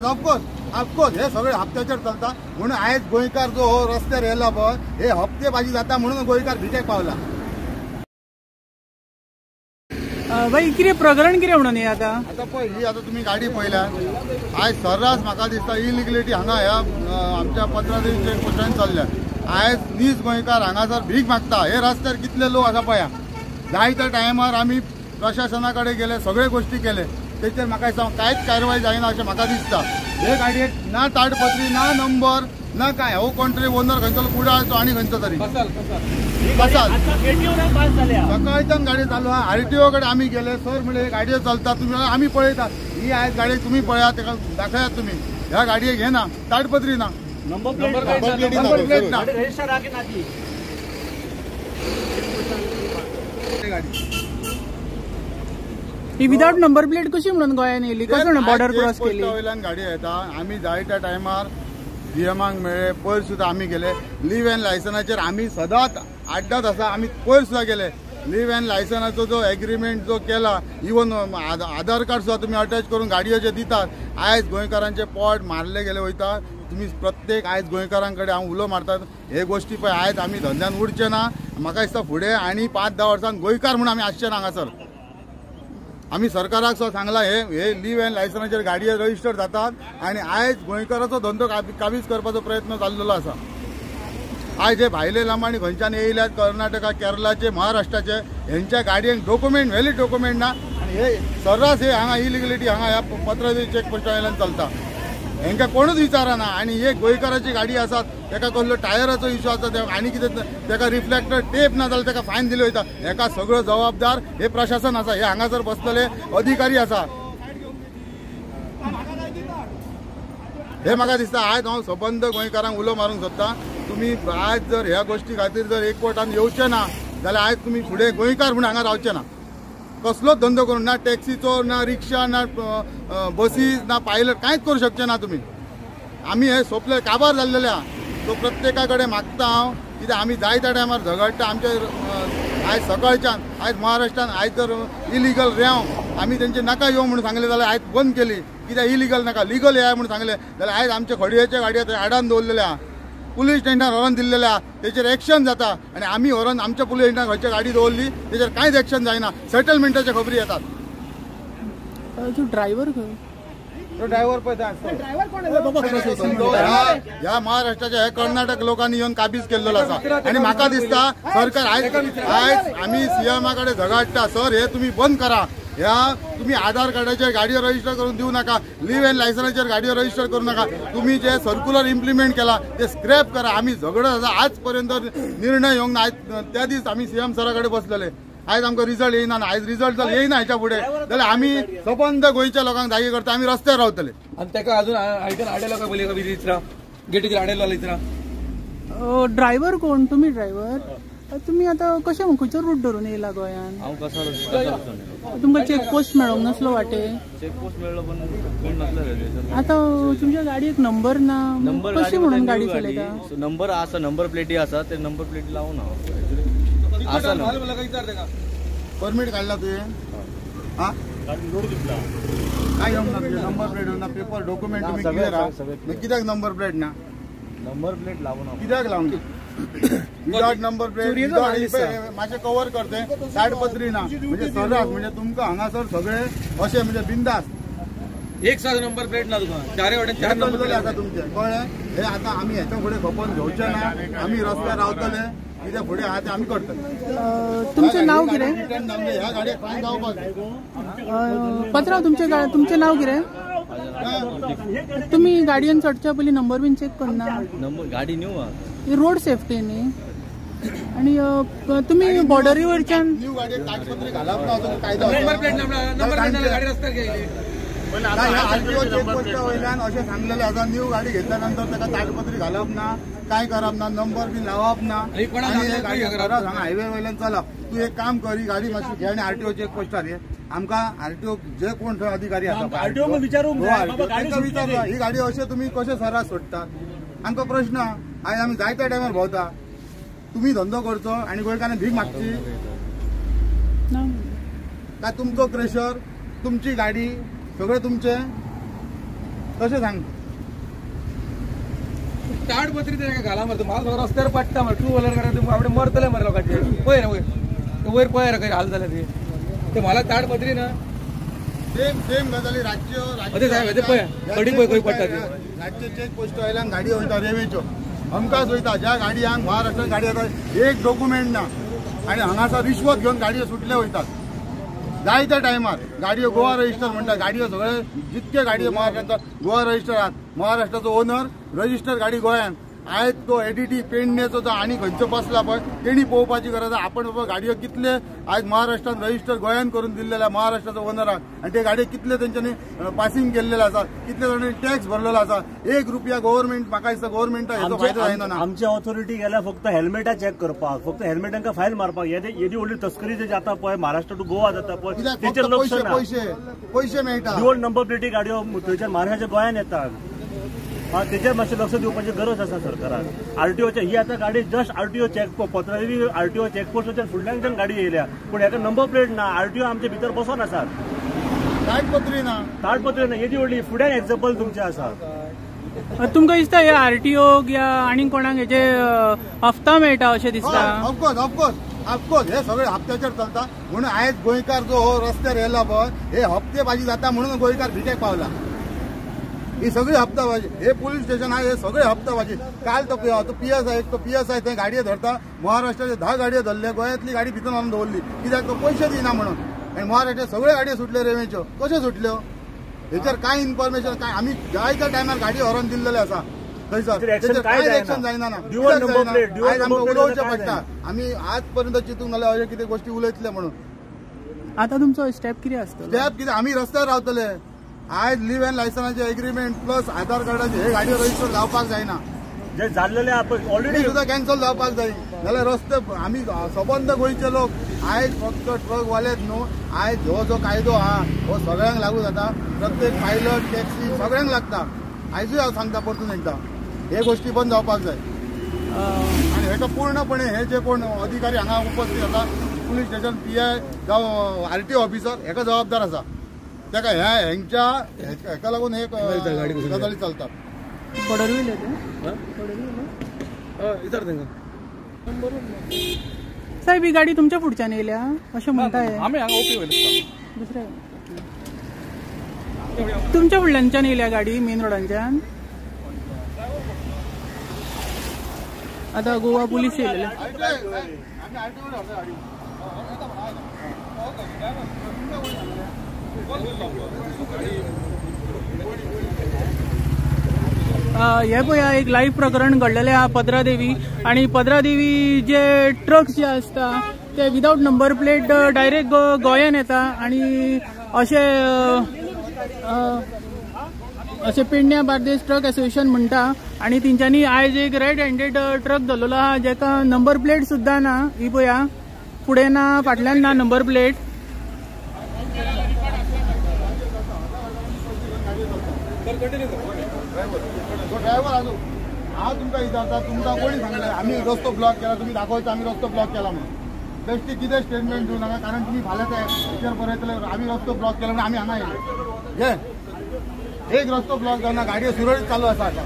Of course हे सगळे हप्त्याचेर चलता म्हणून आयज गोंयकार जो रस्त्यार येयला पळय हे हप्तेबाजी जाता म्हणून गोंयकार भिकेक पावला। भाई कितें प्रकरण कितें म्हणून हे आता पळय ही आता तुम्ही गाडी पळयल्या आयज सर्रास म्हाका दिसता इलिगलिटी हांगा ह्या आमच्या 15 चेक पोस्टान चल्ल्या। आयज नीज गोंयकार हांगासर भीक मागता हे रस्त्यार कितले लोक आसा पळया। जाय त्या टायमार आमी प्रशासना कडेन गेले सगळे गोष्टी केले तेचेर म्हाका कांयच कारवाय जायना अशें म्हाका दिसता। हे गाडयेक ना ताडपत्री ना नंबर ना काय हो कोण तरी ओनर खंयचो कुडाळचो आणि खंयचो तरी सकाळच्यान गाडी चालू आहा। आरटीओ कडेन आमी गेले सर म्हणजे हे गाडयो चलता तुम्ही आमी पळयता ही आयज गाडी तुम्ही पळयात तेका दाखयात तुम्ही ह्या गाडयेक हे ना ताडपत्री ना नंबर प्लेट ना ही विदाउट नंबर प्लेट कशी म्हणून गोंयान येयली कसो बॉर्डर क्रॉस केली वयल्यान गाडी येता आमी जाय त्या टायमार सीएमाक मेळ्ळे पयर सुद्दां आमी गेले लीव एंड लायसनाचेर आमी सदांच आड्डात आसा आमी पयर सुद्दां गेले लीव एंड लायसनाचो जो एग्रीमेंट जो केला इवन आधार कार्ड सुद्दां तुमी अटॅच करून गाडयोचे दितात। आयज गोंयकारांचे पोट मारले गेले वयता तुम्ही प्रत्येक आयज गोंयकारां कडेन हांव उलो मारतात हे गोष्टी पळय आयज आमी धंद्यान उरचे ना म्हाका दिसता फुडें आनी 5-10 वर्सांन गोंयकार म्हणून आमी आसचे ना हांगासर। आमी सरकाराक सुद्दां सांगला हे लीव एंड लायसनाचेर गाडयो रजिस्टर जातात आणि आयज गोंयकाराचो धंदो काबीज करपाचो प्रयत्न चाललेलो आसा। आयज हे भायले लांबाणी खंयच्यान येयल्यात कर्नाटका केरळाचे महाराष्ट्राचे हेंच्या गाडयांक डॉक्युमेंट व्हॅलीड डॉक्युमेंट ना आणि हे सर्रास हे हांगा इलिगलिटी हांगा ह्या 15 चेक पोस्टा वयल्यान चलता हेंका कोणूच विचारना। आणि हे गोंयकाराची गाडी आसात तेका कसलो टायराचो इश्यू आसा आनी कितें तेका रिफ्लेक्टर टेप ना जाल्यार तेका फायन दिले वयता हेका सगळो जबाबदार हे प्रशासन आसा हे हांगासर बसलेले अधिकारी आसा। हे म्हाका दिसता आयज हांव सबंद गोंयकारांक उलो मारूंक सोदता तुम्ही आयज जर ह्या गोष्टी खातीर जर एकवटान येवचे ना जाल्यार आयज तुम्ही फुडें गोंयकार म्हणून हांगा रावचे ना कसलोच धंदो करून ना टॅक्सीचो ना रिक्षा ना बसीस ना पायलट कांयच करूं शकचे ना तुम्ही। आमी हे सोपले काबार जाल्लेले आहा तो प्रत्येका कडेन मागता हांव कित्याक आमी जाय त्या टायमार झगडटा आमचे आयज सकाळच्यान आयज महाराष्ट्रान आयज जर इलिगल रेंव आमी तेंचे नाका येवं म्हणून सांगले जाल्यार आयज बंद केली कित्याक इलिगल नाका लिगल येया म्हणून सांगले जाल्यार आयज आमचे खडयेचे गाडये थंय आडान दवरलेले आहा पुलीस स्टेशनार व्हरोन दिल्लेले आहा तेचेर एक्शन जाता आणि आमी व्हरोन आमच्या पुलीस स्टेशनार खंयची गाडी दवरली तेचेर कांयच एक्शन जायना सेटलमेंटाचे खबरी येतात। तू ड्रायव्हर खंय तो ड्रायव्हर पळय ह्या महाराष्ट्राच्या हे कर्नाटक लोकांनी येऊन काबीज केल्लो आसा आणि म्हाका दिसता सरकार आयज आमी सीएमा कडेन झगडटा सर हे तुम्ही बंद करा ह्या तुम्ही आधार कार्डाचेर गाडयो रजिस्टर करून दिवं नाका लीव एंड लायसनाचेर गाडयो रजिस्टर करू नका तुम्ही जे सर्क्युलर इम्प्लिमेंट केला ते स्क्रॅप करा। आमी झगडत आसा आज पर्यंत निर्णय येवंक ना आयज त्या दीस आमी सीएम सरा कडेन बसलेले आयज आमकां रिजल्ट येयना आयज रिजल्ट जर येयना हेच्या फुडें जाल्यार आमी सबंद गोंयच्या लोकांक जागे करता आमी रस्त्यार रावतले। आणि ताका अजून आयकन आडेलो काय बोली विचारा गेटीचेर आडेलो विचारा ड्रायव्हर कोण तुम्ही ड्रायव्हर तुम्ही आता कशें खंयचो रूट धरून येयला गोंयान हांव कसो तुमकां चेकपोस्ट मेळोंक नसलो वाटे चेकपोस्ट मेळ्ळो पण कोण नसलो आता तुमच्या गाडयेक नंबर ना कशी म्हणून गाडी चलयता नंबर आसा नंबर प्लेटी आसा ते नंबर प्लेटी लावून हांव आसा ना परमीट काढला तुवें हा काय येवंक ना तुजे नंबर प्लेट ना पेपर डॉक्युमेंट तुम्ही क्लियर आहा कित्याक नंबर प्लेट ना नंबर प्लेट लावून कित्याक लावून विदाउट नंबर प्लेट मातशें कवर करते ताडपत्री ना म्हणजे सर्रास म्हणजे तुमकां हांगासर सगळे अशें म्हणजे बिंदास एक सारको नंबर प्लेट ना तुका चारय वाटेन 4 नंबर प्लेट आसा तुमचे कळ्ळें हे आता आमी हेच्या फुडें खपोवन घेवचे ना आमी रस्त्यार रावतले कित्याक फुडें आहा ते आमी करतले। तुमचें नांव कितें ह्या गाडयेक फायन जावपाक पत्रांव तुमचें नांव कितें तुम्ही गाडयेन चडच्या पयलीं नंबर बीन चेक करना नंबर गाडी न्यू रोड सेफ्टी न्ही आणि तुम्ही बॉर्डरी वयच्यान न्यू गाडयेक ताडपत्री घालप ना असो कायदो नंबर प्लेट गाडी रस्त्यार गेली आरटीओ चेकपोस्टा वयल्यान अशें सांगलेलें आसा न्यू गाडी घेतल्या नंतर ताका ताडपत्री घालप ना काय करप ना नंबर बी लावप ना गाडी हांगा हायवे वयल्यान चलप तू एक काम कर ही गाडी मातशी घे आनी आरटीओ चेकपोस्टार ये आमकां आरटीओ जे कोण थंय अधिकारी आसा आरटीओ विचारूंक विचारता ही गाडी अशें तुमी कशें सरास सोडटात आमकां प्रश्न आयज आमी जाय त्या टायमार भोंवता तुम्ही धंदो करचो आनी गोंयकारांनी भीक मागची काय तुमचो क्रेशर तुमची गाडी सगळें तुमचें तशें सांग ताडपत्री ते घाला मरे म्हाका रस्त्यार पडटा मरे 2 व्हीलर गाडी आपणे मरतले मरे लोकांचे पळय ना वयर पळय रे हाल जाले ते मला ताडपत्री ना सेम गजाली राज्य पडटा राज्य चेक पोस्ट आयल्यान गाडी वयता रेल्वेच्यो आमकांच वयता ज्या गाडयांक महाराष्ट्रात गाडी येता एक डॉक्युमेंट ना आणि हांगासर रिश्वत घेऊन गाडयो सुटले वयतात जाय त्या टायमार गाडयो गोवा रजिस्टर म्हणटा गाडयो सगळे जितके गाडयो महाराष्ट्रात गोवा रजिस्टर आहात महाराष्ट्राचो ओनर रजिस्टर गाडी गोंयान आयज तो एडीटी पेडणेचो जो आनी खंयचो बसला पळय तेणी पळोवपाची गरज आहा आपण बाबा गाडयो कितले आयज महाराष्ट्रात रजिस्टर गोंयान करून दिल्लेले महाराष्ट्राचो ओनराक आणि ते गाडयो कितले तेंच्यांनी पासिंग केल्लेले आसा कितले जाणांनी टॅक्स भरलेलो आसा 1 रुपया गव्हर्नमेंट म्हाका दिसता गव्हर्नमेंटाक हेचो फायदो जायना ना आमची ऑथॉरिटी गेल्या फक्त हेल्मेटा चेक करपाक फक्त हेल्मेटांका फायल मारपाक येदी व्हडली तस्करी जे जाता पळय महाराष्ट्र टू गोवा जाता पळय तेचेर लक्ष ना पैसे मेळटा ड्युअल नंबर प्लेटी गाडयो थंयच्यान महाराष्ट्राच्या गोंयान येतात तेचेर मातशें लक्ष दिवपाची गरज आसा सरकारान आरटीओच्या ही आता गाडी just RTO check Patradevi RTO चेकपोस्टाच्या फुडल्यान गाडी येयल्या पण हेका नंबर प्लेट ना आरटीओ आमच्या भितर बसोन आसात ताडपत्री ना येदी व्हडली फुड्यान एक्झाम्पल तुमचे आसा तुमकां दिसता हे आरटीओक या आनी कोणाक हेचे हफ्ता मेळटा अशें दिसता ऑफकोर्स हे सगळे हप्त्याचेर चलता म्हणून आयज गोंयकार जो रस्त्यार येयला पळय हे हप्तेबाजी जाता म्हणून गोंयकार भिकेक पावला ही सगळी हप्ताबाजी हे पोलीस स्टेशन आहे हे सगळे हप्ताबाजी काल तो पीएसआय थंय गाडयो धरता महाराष्ट्राचे 10 गाडयो धरले गोंयांतली गाडी भितर आणून दवरली कित्याक तो पयशे दिना म्हणून आणि महाराष्ट्राचे सगळे गाडयो सुटले रेल्वेच्यो कशें सुटल्यो हेचेर कांय इन्फॉर्मेशन काय आमी जाय त्या टायमार गाडी व्हरोन दिल्लेले आसा थंयसर कांय एक्शन जायना आयज आमकां उलोवचें पडटा आमी आज पर्यंत चिंतूंक नाल्या अशें कितें गोश्टी उलयतले म्हणून आतां तुमचो स्टेप कितें आसतलो स्टेप कितें आमी रस्त्यार रावतले आयज लिव्ह अँड लायसनाचे एग्रीमेंट प्लस आधार कार्डाचे हे गाडयो रजिस्टर जावपाक जायना जे जाल्लेले ऑलरेडी सुद्धा कॅन्सल जावपाक जाय जाल्यार रस्ते आमी सबंद गोंयचे लोक आयज फक्त ट्रकवालेच न्हू आयज हो जो कायदो आहा हो सगळ्यांक लागू जाता प्रत्येक पायलट टॅक्सी सगळ्यांक लागता आयजूय हांव सांगता परतून एकदा हे गोष्टी बंद जावपाक जाय आनी हेका पूर्णपणे हे जे कोण अधिकारी हांगा उपस्थित आसा पुलीस स्टेशन पीआय जावं आरटीओ ऑफिसर हेका जबाबदार आसा तेका हेका लागून हे गजाली चलतात पडरविले साहेब ही गाडी तुमच्या फुडच्यान येयल्या अशें म्हणटाय आमी हांगा ओके वयले दुसरे तुमच्या फुडल्यानच्यान येयल्या गाडी मेन रोडांच्यान आतां गोवा पुलीस येयलेले हे पळया एक लाईव्ह प्रकरण घडलेले आहा पद्रादेवी आणि पद्रादेवी जे ट्रक्स जे असता ते विदाउट नंबर प्लेट डायरेक्ट गोंयान येता आणि अशे पेडण्या बार्देस ट्रक एसोसिएशन म्हणटा आणि तेंच्यांनी आयज एक रेड हँडेड ट्रक धरलेलो आहा जेका नंबर प्लेट सुद्धा ना ही पळया फुडें ना फाटल्यान ना नंबर प्लेट ड्रायव्हर आजू हांव तुमकां विचारता तुमकां कोणी सांगलें आमी रस्तो ब्लॉक केला तुम्ही दाखवता आमी रस्तो ब्लॉक केला म्हणून बेश्टी कितें स्टेटमेंट दिवं नाका कारण तुम्ही फाल्यां तेचेर बरयतले आमी रस्तो ब्लॉक केला म्हणून आमी हांगा येयले घे एक रस्तो ब्लॉक जावना गाडयो सुरळीत चालू आसा आतां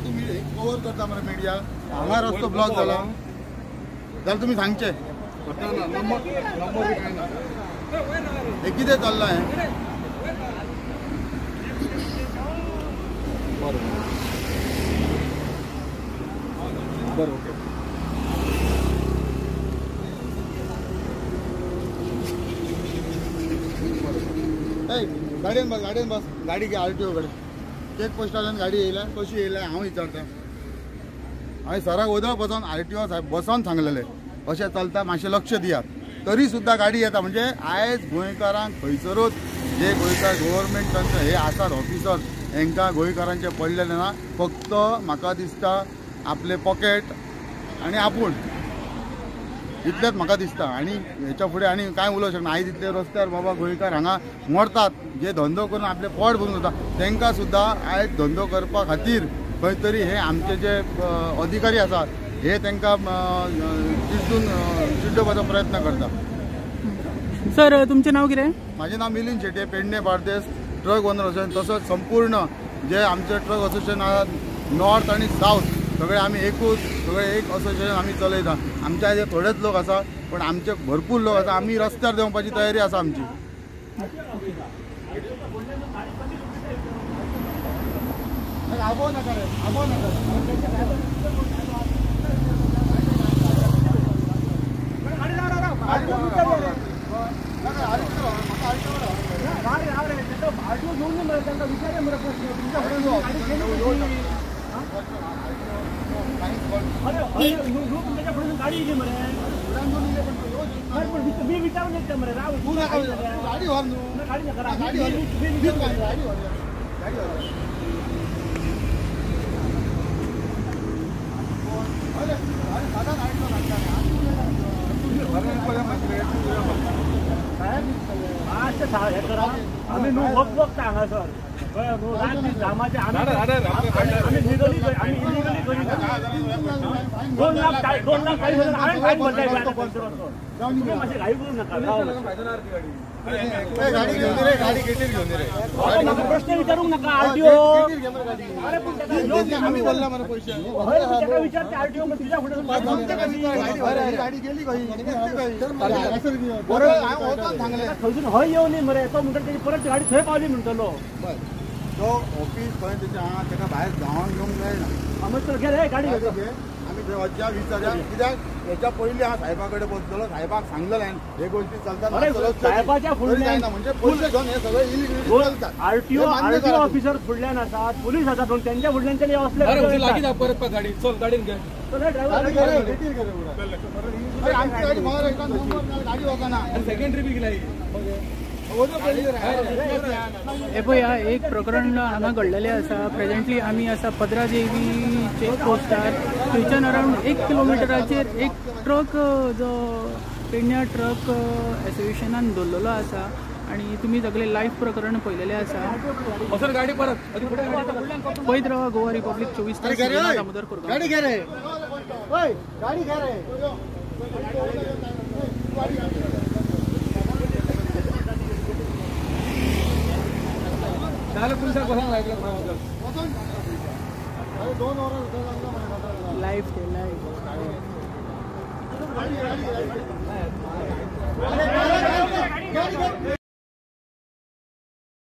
तुम्ही कव्हर करता मरे मिडिया हांगा रस्तो ब्लॉक जाला जाल्यार तुमी सांगचे हे कितें चल्लां हें गाडयेन बस गाडी घे आरटीओ कडे चेक पोस्टाच्यान गाडी येयल्या कशी येयल्या हांव विचारता हांवें सराक उदक बसोन आरटीओ साहेब बसोन सांगलेले अशें चलता मातशें लक्ष दियात तरी सुद्दां गाडी येता म्हणजे आयज गोंयकारांक खंयसरूच जे गोंयकार गव्हर्मेंटाचे हे आसात ऑफिसर हांकां गोंयकारांचे पडलेले ना फक्त म्हाका दिसता आपले पॉकेट आनी आपूण इतलेंच म्हाका दिसता आनी हेच्या फुडें आनी कांय उलोवंक शकना आयज इतले रस्त्यार बाबा गोंयकार हांगा मरतात जे धंदो करून आपले पोट भरून जाता तांकां सुद्दां आयज धंदो करपा खातीर खंय तरी हे आमचे जे अधिकारी आसात हे तांकां चिड्डोवपाचो प्रयत्न करता. सर तुमचें नांव कितें? माझे नाव Milind Shete, Pedne Bardez truck owner association. तसोच संपूर्ण जे आमचे ट्रक असोसिएशन आहात नॉर्थ आणि साऊथ सगळे आम्ही सगळे एक असोसिएशन आम्ही चलयता. आमच्या हे थोडेच लोक आसा पण आमचे भरपूर लोक आसा. आम्ही रस्त्यार देवपाची तयारी आसा आमची. आबो नका रे, आबो नका. गाडी येते मरे मी विचारून येते मरे राव गाडी आम्ही वक्त हांगा सर कामाचे आम्ही लिगली आम्ही इलिगली करीत 2 लाख 40,000 हांवें काय बोलताय तुम्ही मातशें घाई करू नका. प्रश्न विचारूंक नका. आरटीओ अरे पण आम्ही बोलला मला पैसे विचारते आरटीओ मग तुझ्या पुढे गाडी गेली खंयसून हय येवनी मरे तो म्हणटा तेजी परत गाडी थंय पावली म्हणटलो. तो ऑफिस खंय तेच्या हांगा ताका भायर धांवून घेवंक मेळना. आमी तर घे रे गाडी आमी थंय वच्चा विचारया कित्याक हेच्या पयलीं हांव साहेबा कडेन बसतलो. साहेबाक सांगलें हे गोष्टी चलतात साहेबाच्या फुडल्यान म्हणजे पयशे घेवन हे सगळे इलिगल चलतात. आरटीओ ऑफिसर फुडल्यान आसात, पोलीस आसात म्हणून त्यांच्या फुडल्यान असले लागीं परत गाडी चल गाडीन घे. सेकंडरी बी गेला हे पळया एक प्रकरण हांगा घडलेलें आसा. प्रेझेंटली आमी आसा पदरा देवी चेक पोस्टार. थंयच्यान अरावंड 1 किलोमिटराचेर एक ट्रक जो पेडण्या ट्रक एसोसिएशनान दवरलेलो आसा आणि तुम्ही सगळे लाईव्ह प्रकरण पळयलेलें आसा. गाडी परत पळयत रावा गोवा रिपब्लीक 24 तास दामोदर कोरगांव. गाडी घे रे, गाडी घे रे. लाईव्ह